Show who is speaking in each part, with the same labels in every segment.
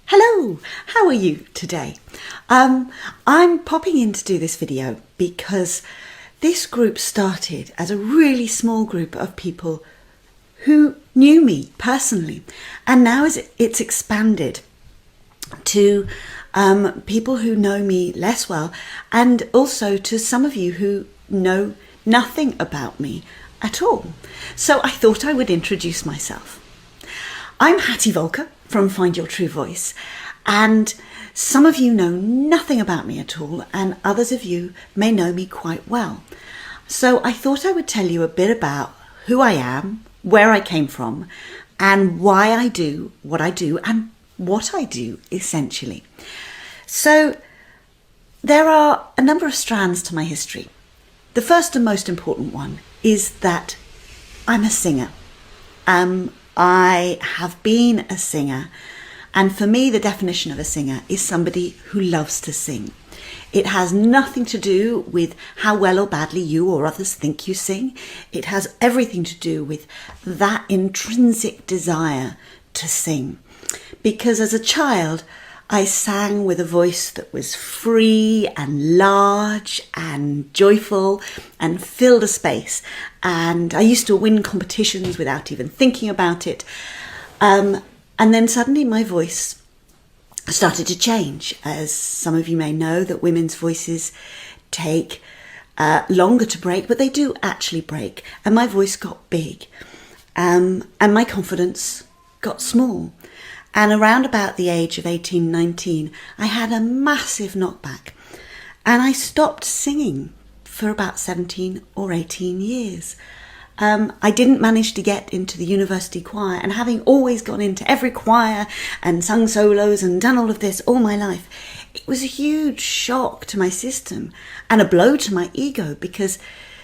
Speaker 1: Hello, how are you today? I'm popping in to do this video because this group started as a really small group of people who knew me personally, and now it's expanded to people who know me less well, and also to some of you who know nothing about me at all. So I thought I would introduce myself. I'm Hattie Volker from Find Your True Voice, and some of you know nothing about me at all, and others of you may know me quite well. So I thought I would tell you a bit about who I am, where I came from, and why I do what I do and what I do, essentially. So there are a number of strands to my history. The first and most important one is that I'm a singer. I have been a singer, and for me the definition of a singer is somebody who loves to sing. It has nothing to do with how well or badly you or others think you sing. It has everything to do with that intrinsic desire to sing. Because as a child, I sang with a voice that was free and large and joyful and filled a space. And I used to win competitions without even thinking about it. And then suddenly my voice started to change. As some of you may know, that women's voices take longer to break, but they do actually break. And my voice got big, and my confidence got small. And around about the age of 18, 19, I had a massive knockback, and I stopped singing for about 17 or 18 years. I didn't manage to get into the university choir, and having always gone into every choir and sung solos and done all of this all my life, it was a huge shock to my system and a blow to my ego, because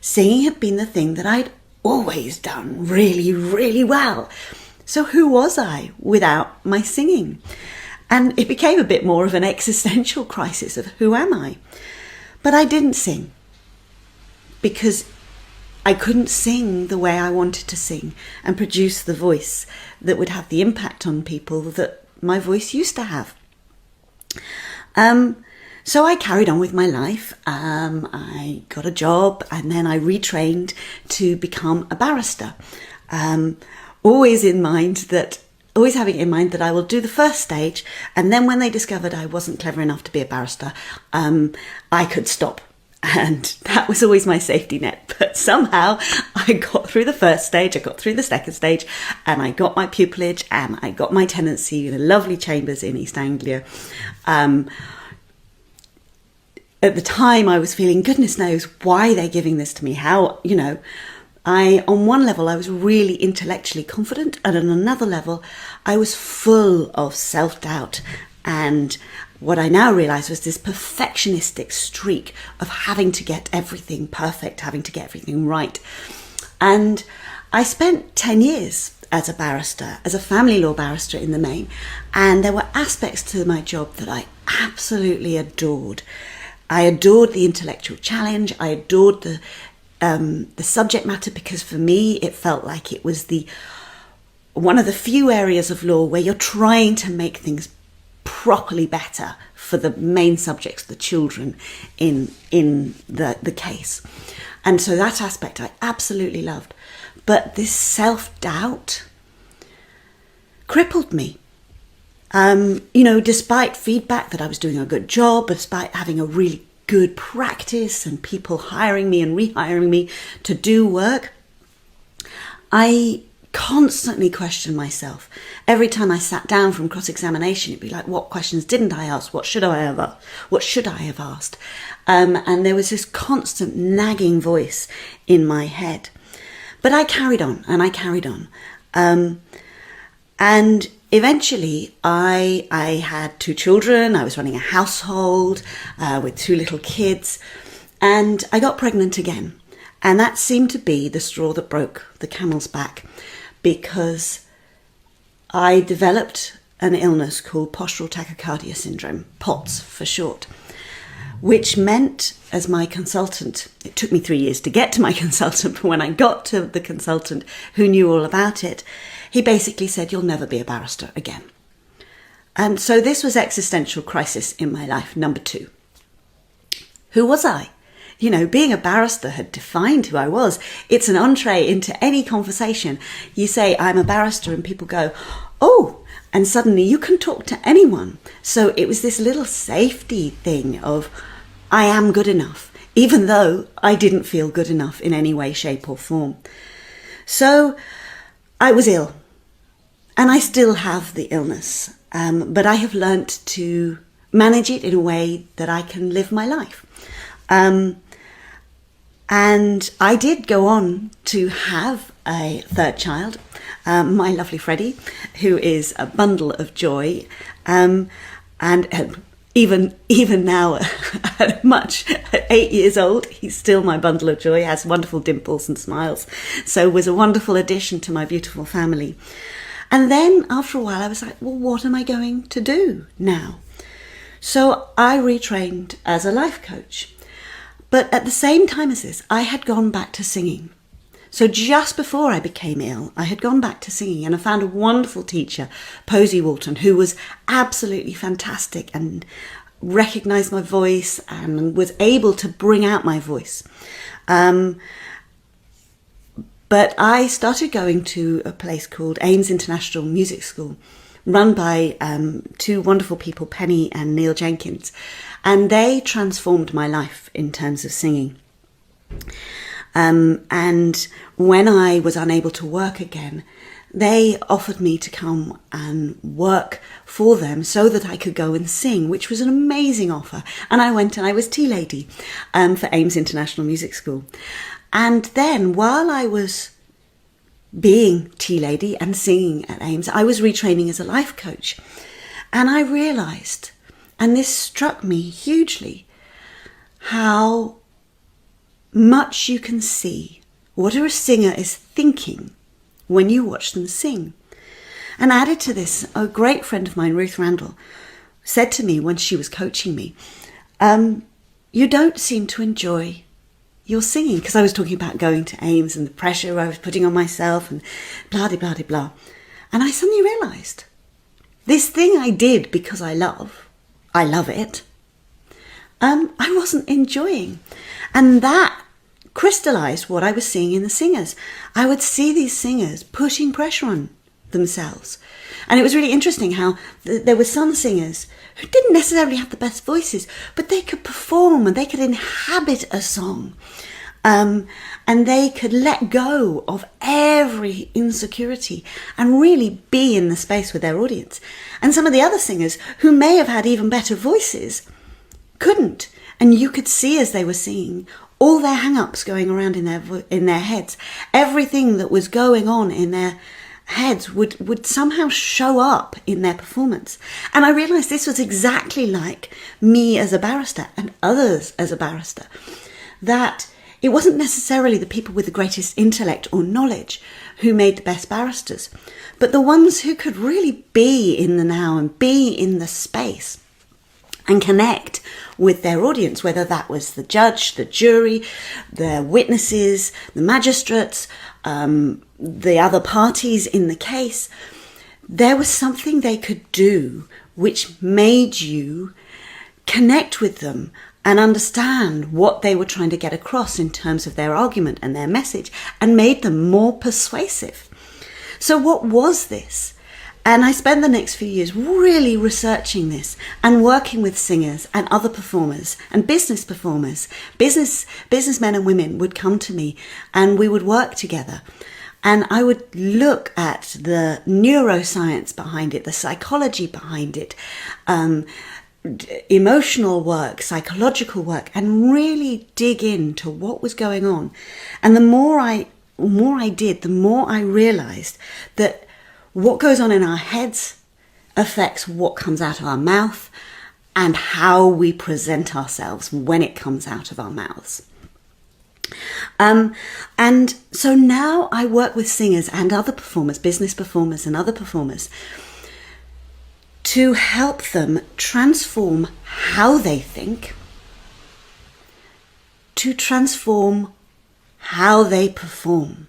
Speaker 1: singing had been the thing that I'd always done really, really well. So who was I without my singing? And it became a bit more of an existential crisis of who am I? But I didn't sing because I couldn't sing the way I wanted to sing and produce the voice that would have the impact on people that my voice used to have. So I carried on with my life. I got a job, and then I retrained to become a barrister. Always having in mind that I will do the first stage, and then when they discovered I wasn't clever enough to be a barrister, I could stop. And that was always my safety net. But somehow I got through the first stage, I got through the second stage, and I got my pupillage, and I got my tenancy in the lovely chambers in East Anglia. At the time I was feeling, goodness knows why they're giving this to me. How, on one level, I was really intellectually confident, and on another level, I was full of self-doubt. And what I now realise was this perfectionistic streak of having to get everything perfect, having to get everything right. And I spent 10 years as a barrister, as a family law barrister in the main, and there were aspects to my job that I absolutely adored. I adored the intellectual challenge. I adored the subject matter, because for me it felt like it was one of the few areas of law where you're trying to make things properly better for the main subjects, the children in the case. And so that aspect I absolutely loved. But this self-doubt crippled me. Despite feedback that I was doing a good job, despite having a really good practice and people hiring me and rehiring me to do work, I constantly questioned myself. Every time I sat down from cross-examination, it'd be like, what questions didn't I ask? What should I have asked? And there was this constant nagging voice in my head. But I carried on and I carried on. And eventually I had 2 children. I was running a household with 2 little kids, and I got pregnant again. And that seemed to be the straw that broke the camel's back, because I developed an illness called postural tachycardia syndrome, POTS for short, which meant, as my consultant, it took me 3 years to get to my consultant, but when I got to the consultant who knew all about it, he basically said, you'll never be a barrister again. And so this was existential crisis in my life, number 2. Who was I? You know, being a barrister had defined who I was. It's an entree into any conversation. You say, I'm a barrister, and people go, oh, and suddenly you can talk to anyone. So it was this little safety thing of, I am good enough, even though I didn't feel good enough in any way, shape or form. So I was ill, and I still have the illness, but I have learnt to manage it in a way that I can live my life. And I did go on to have a third child, my lovely Freddie, who is a bundle of joy. And even now, at 8 years old, he's still my bundle of joy, has wonderful dimples and smiles. So was a wonderful addition to my beautiful family. And then after a while, I was like, well, what am I going to do now? So I retrained as a life coach. But at the same time as this, I had gone back to singing. So just before I became ill, I had gone back to singing, and I found a wonderful teacher, Posy Walton, who was absolutely fantastic and recognised my voice and was able to bring out my voice. But I started going to a place called Ames International Music School, run by 2 wonderful people, Penny and Neil Jenkins. And they transformed my life in terms of singing. And when I was unable to work again, they offered me to come and work for them so that I could go and sing, which was an amazing offer. And I went and I was tea lady for Ames International Music School. And then while I was being tea lady and singing at Ames, I was retraining as a life coach. And I realised, and this struck me hugely, how much you can see what a singer is thinking when you watch them sing. And added to this, a great friend of mine, Ruth Randall, said to me when she was coaching me, you don't seem to enjoy your singing, because I was talking about going to Ames and the pressure I was putting on myself and blah, blah, blah, blah. And I suddenly realised this thing I did because I love it, I wasn't enjoying. And that crystallised what I was seeing in the singers. I would see these singers putting pressure on themselves. And it was really interesting how there were some singers who didn't necessarily have the best voices, but they could perform and they could inhabit a song. And they could let go of every insecurity and really be in the space with their audience. And some of the other singers who may have had even better voices couldn't. And you could see as they were singing all their hang-ups going around in their heads. Everything that was going on in their heads would somehow show up in their performance. And I realised this was exactly like me as a barrister and others as a barrister, that it wasn't necessarily the people with the greatest intellect or knowledge who made the best barristers, but the ones who could really be in the now and be in the space and connect with their audience, whether that was the judge, the jury, the witnesses, the magistrates, the other parties in the case. There was something they could do which made you connect with them and understand what they were trying to get across in terms of their argument and their message, and made them more persuasive. So what was this? And I spent the next few years really researching this and working with singers and other performers and business performers. Businessmen and women would come to me and we would work together. And I would look at the neuroscience behind it, the psychology behind it, emotional work, psychological work, and really dig into what was going on. And the more I did, the more I realized that what goes on in our heads affects what comes out of our mouth and how we present ourselves when it comes out of our mouths. And so now I work with singers and other performers, business performers and other performers, to help them transform how they think, to transform how they perform.